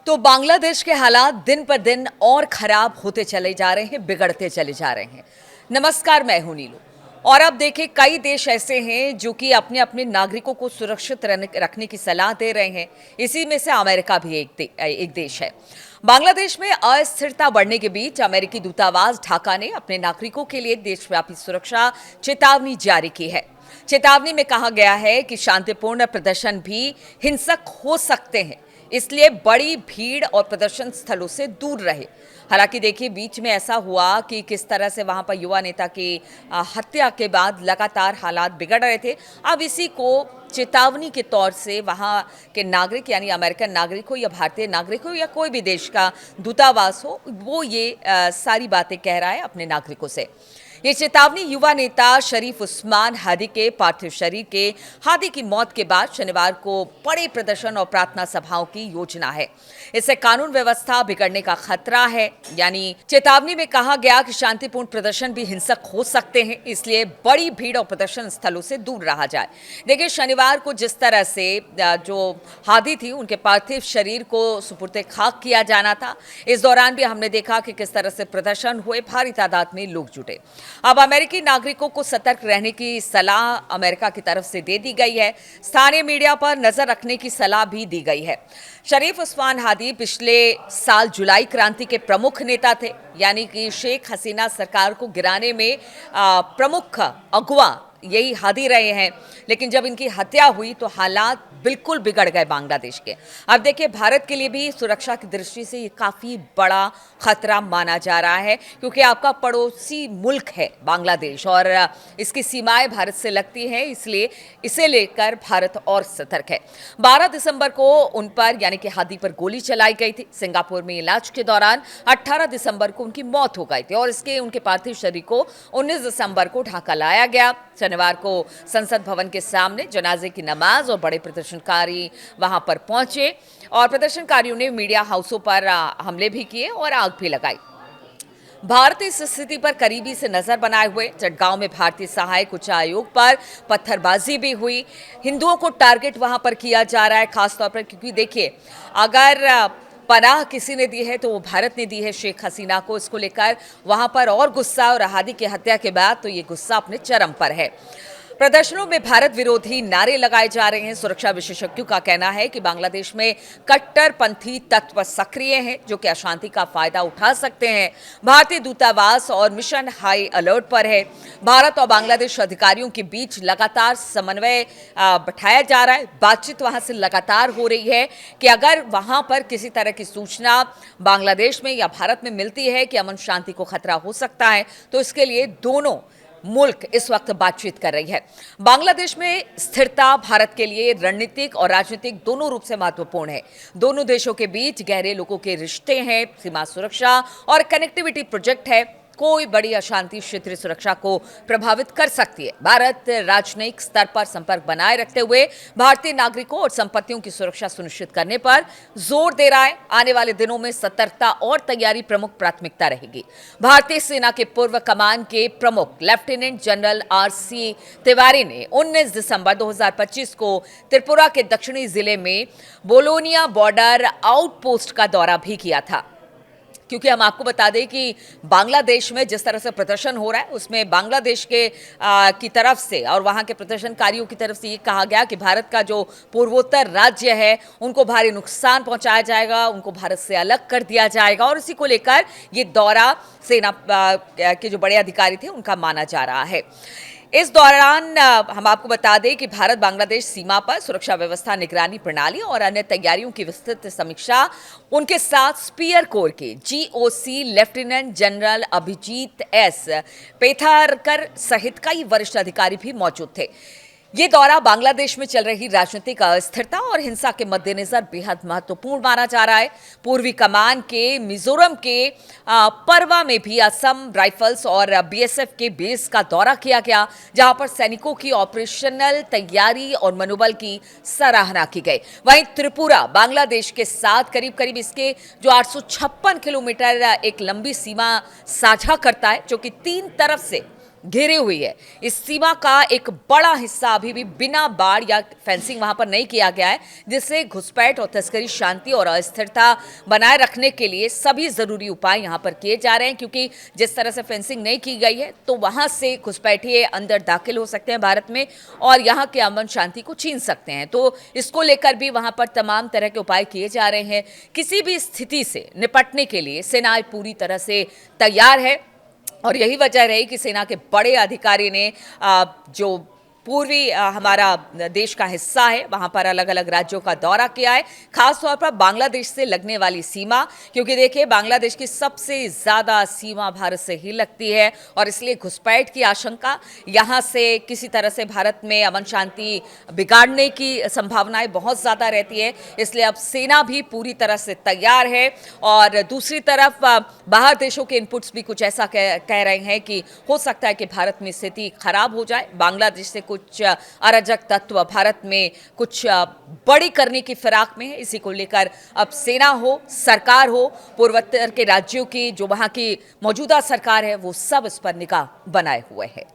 तो बांग्लादेश के हालात दिन पर दिन और खराब होते चले जा रहे हैं, बिगड़ते चले जा रहे हैं। नमस्कार, मैं हूं नीलू। और अब देखें, कई देश ऐसे हैं जो कि अपने अपने नागरिकों को सुरक्षित रखने की सलाह दे रहे हैं। इसी में से अमेरिका भी एक देश है। बांग्लादेश में अस्थिरता बढ़ने के बीच अमेरिकी दूतावास ढाका ने अपने नागरिकों के लिए देशव्यापी सुरक्षा चेतावनी जारी की है। चेतावनी में कहा गया है कि शांतिपूर्ण प्रदर्शन भी हिंसक हो सकते हैं, इसलिए बड़ी भीड़ और प्रदर्शन स्थलों से दूर रहे। हालांकि देखिए, बीच में ऐसा हुआ कि किस तरह से वहां पर युवा नेता की हत्या के बाद लगातार हालात बिगड़ रहे थे। अब इसी को चेतावनी के तौर से वहां के नागरिक, यानी अमेरिकन नागरिक हो या भारतीय नागरिक हो या कोई भी देश का दूतावास हो, वो ये सारी बातें कह रहा है अपने नागरिकों से। ये चेतावनी युवा नेता शरीफ उस्मान हादी के पार्थिव शरीर के हादी की मौत के बाद शनिवार को बड़े प्रदर्शन और प्रार्थना सभाओं की योजना है। इससे कानून व्यवस्था बिगड़ने का खतरा है। यानी चेतावनी में कहा गया कि शांतिपूर्ण प्रदर्शन भी हिंसक हो सकते हैं, इसलिए बड़ी भीड़ और प्रदर्शन स्थलों से दूर रहा जाए। देखिए, शनिवार को जिस तरह से जो हादी थी, उनके पार्थिव शरीर को सुपुर्द खाक किया जाना था, इस दौरान भी हमने देखा कि किस तरह से प्रदर्शन हुए, भारी तादाद में लोग जुटे। अब अमेरिकी नागरिकों को सतर्क रहने की सलाह अमेरिका की तरफ से दे दी गई है। स्थानीय मीडिया पर नजर रखने की सलाह भी दी गई है। शरीफ उस्मान हादी पिछले साल जुलाई क्रांति के प्रमुख नेता थे, यानी कि शेख हसीना सरकार को गिराने में प्रमुख अगुवा यही हादी रहे हैं। लेकिन जब इनकी हत्या हुई तो हालात बिल्कुल बिगड़ गए बांग्लादेश के। अब देखिए, भारत के लिए भी सुरक्षा की दृष्टि से ये काफ़ी बड़ा खतरा माना जा रहा है, क्योंकि आपका पड़ोसी मुल्क है बांग्लादेश और इसकी सीमाएं भारत से लगती हैं, इसलिए इसे लेकर भारत और सतर्क है। 12 दिसंबर को उन पर, यानी कि हादी पर गोली चलाई गई थी। सिंगापुर में इलाज के दौरान 18 दिसंबर को उनकी मौत हो गई थी और उनके पार्थिव शरीर को 19 दिसंबर को ढाका लाया गया। शनिवार को संसद भवन के सामने जनाजे की नमाज और बड़े प्रदर्शनकारी वहां पर पहुंचे और प्रदर्शनकारियों ने मीडिया हाउसों पर हमले भी किए और आग भी लगाई। भारत इस स्थिति पर करीबी से नजर बनाए हुए। चटगांव में भारतीय सहायक उच्चायोग पर पत्थरबाजी भी हुई। हिंदुओं को टारगेट वहां पर किया जा रहा है, खासतौर पर क्योंकि देखिए, अगर पनाह किसी ने दी है तो वो भारत ने दी है शेख हसीना को। इसको लेकर वहां पर और गुस्सा, और हादी की हत्या के बाद तो ये गुस्सा अपने चरम पर है। प्रदर्शनों में भारत विरोधी नारे लगाए जा रहे हैं। सुरक्षा विशेषज्ञों का कहना है कि बांग्लादेश में कट्टरपंथी तत्व सक्रिय हैं, जो कि अशांति का फायदा उठा सकते हैं। भारतीय दूतावास और मिशन हाई अलर्ट पर है। भारत और बांग्लादेश अधिकारियों के बीच लगातार समन्वय बैठाया जा रहा है। बातचीत वहां से लगातार हो रही है कि अगर वहां पर किसी तरह की सूचना बांग्लादेश में या भारत में मिलती है कि अमन शांति को खतरा हो सकता है, तो इसके लिए दोनों मुल्क इस वक्त बातचीत कर रही है। बांग्लादेश में स्थिरता भारत के लिए रणनीतिक और राजनीतिक दोनों रूप से महत्वपूर्ण है। दोनों देशों के बीच गहरे लोगों के रिश्ते हैं, सीमा सुरक्षा और कनेक्टिविटी प्रोजेक्ट है। कोई बड़ी अशांति क्षेत्रीय सुरक्षा को प्रभावित कर सकती है। भारत राजनयिक स्तर पर संपर्क बनाए रखते हुए भारतीय नागरिकों और संपत्तियों की सुरक्षा सुनिश्चित करने पर जोर दे रहा है। आने वाले दिनों में सतर्कता और तैयारी प्रमुख प्राथमिकता रहेगी। भारतीय सेना के पूर्व कमान के प्रमुख लेफ्टिनेंट जनरल RC तिवारी ने 19 दिसंबर 2025 को त्रिपुरा के दक्षिणी जिले में बोलोनिया बॉर्डर आउटपोस्ट का दौरा भी किया था। क्योंकि हम आपको बता दें कि बांग्लादेश में जिस तरह से प्रदर्शन हो रहा है, उसमें बांग्लादेश के की तरफ से और वहां के प्रदर्शनकारियों की तरफ से ये कहा गया कि भारत का जो पूर्वोत्तर राज्य है, उनको भारी नुकसान पहुंचाया जाएगा, उनको भारत से अलग कर दिया जाएगा। और इसी को लेकर ये दौरा सेना के जो बड़े अधिकारी थे उनका माना जा रहा है। इस दौरान हम आपको बता दें कि भारत बांग्लादेश सीमा पर सुरक्षा व्यवस्था, निगरानी प्रणाली और अन्य तैयारियों की विस्तृत समीक्षा उनके साथ स्पीयर कोर के GOC lieutenant general Abhijit S Petharkar सहित कई वरिष्ठ अधिकारी भी मौजूद थे। ये दौरा बांग्लादेश में चल रही राजनीतिक अस्थिरता और हिंसा के मद्देनजर बेहद महत्वपूर्ण माना जा रहा है। पूर्वी कमान के मिजोरम के परवा में भी असम राइफल्स और BSF के बेस का दौरा किया गया, जहां पर सैनिकों की ऑपरेशनल तैयारी और मनोबल की सराहना की गई। वहीं त्रिपुरा बांग्लादेश के साथ करीब करीब इसके जो 856 किलोमीटर एक लंबी सीमा साझा करता है, जो कि 3 तरफ से घेरे हुई है। इस सीमा का एक बड़ा हिस्सा अभी भी बिना बाड़ या फेंसिंग वहां पर नहीं किया गया है, जिससे घुसपैठ और तस्करी, शांति और अस्थिरता बनाए रखने के लिए सभी जरूरी उपाय यहां पर किए जा रहे हैं। क्योंकि जिस तरह से फेंसिंग नहीं की गई है तो वहां से घुसपैठिए अंदर दाखिल हो सकते हैं भारत में और यहाँ के अमन शांति को छीन सकते हैं। तो इसको लेकर भी वहां पर तमाम तरह के उपाय किए जा रहे हैं। किसी भी स्थिति से निपटने के लिए सेना पूरी तरह से तैयार है और यही वजह रही कि सेना के बड़े अधिकारी ने जो पूर्वी हमारा देश का हिस्सा है वहां पर अलग अलग राज्यों का दौरा किया है, खासतौर पर बांग्लादेश से लगने वाली सीमा। क्योंकि देखिए, बांग्लादेश की सबसे ज्यादा सीमा भारत से ही लगती है और इसलिए घुसपैठ की आशंका, यहां से किसी तरह से भारत में अमन शांति बिगाड़ने की संभावनाएं बहुत ज्यादा रहती है। इसलिए अब सेना भी पूरी तरह से तैयार है। और दूसरी तरफ बाहर देशों के इनपुट्स भी कुछ ऐसा कह रहे हैं कि हो सकता है कि भारत में स्थिति खराब हो जाए, बांग्लादेश से कुछ अराजक तत्व भारत में कुछ बड़ी करने की फिराक में है। इसी को लेकर अब सेना हो, सरकार हो, पूर्वोत्तर के राज्यों की जो वहां की मौजूदा सरकार है, वो सब इस पर निगाह बनाए हुए है।